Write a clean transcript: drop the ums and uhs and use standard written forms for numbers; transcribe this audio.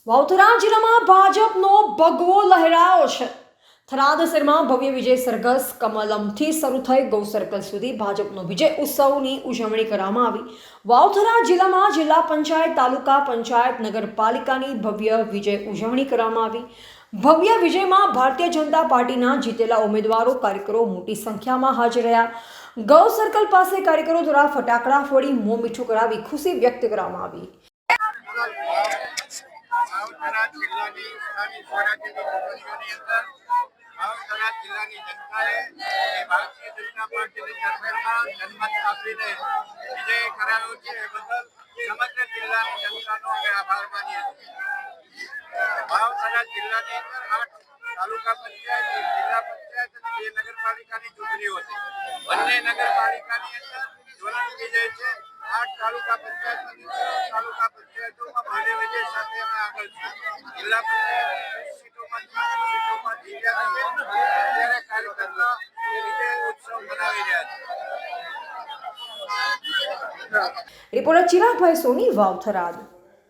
વાવથરા જિલ્લામાં ભાજપનો ભગવો લહેરાયો છે। થરાદ શહેરમાં ભવ્ય વિજય સરઘસ કમલમથી શરૂ થઈ ગૌ સર્કલ સુધી ભાજપનો વિજય ઉત્સવની ઉજવણી કરવામાં આવી। વાવથરા જિલ્લામાં જિલ્લા પંચાયત, તાલુકા પંચાયત, નગરપાલિકાની ભવ્ય વિજય ઉજવણી કરવામાં આવી। ભવ્ય વિજયમાં ભારતીય જનતા પાર્ટીના જીતેલા ઉમેદવારો, કાર્યકરો મોટી સંખ્યામાં હાજર રહ્યા। ગૌ સર્કલ પાસે કાર્યકરો દ્વારા ફટાકડા ફોડી મોં મીઠું કરાવી ખુશી વ્યક્ત કરવામાં આવી। ભાવનગર જિલ્લાની સ્થાનિક સ્વરાજ્યની ચૂંટણીઓની અંદર ભાવનગર જિલ્લાની જનતાએ ભારતીય જનતા પાર્ટીની સરકારમાં જનમત આપીને વિજય કરાવ્યો છે। એ બદલ સમગ્ર જિલ્લાની જનતાનો અમે આભાર માનીએ છીએ। ભાવનગર જિલ્લાની અંદર 8 તાલુકા પંચાયત, જિલ્લા પંચાયત અને 2 નગરપાલિકાની ચૂંટણીઓ છે। બંને નગરપાલિકાની અંદર જ્વલંત વિજય છે। 8 તાલુકા પંચાયતની તાલુકા પંચાયતોમાં ભારે વિજય સાથે અમે આગળ છીએ। જિલ્લા પંચાયત સીટોમાં જીત્યા છે। અત્યારે કાર્યકર્તા વિજય ઉત્સવ મનાવી રહ્યા છે। રિપોર્ટર ચિરાગભાઈ સોની, વાવથરાદ।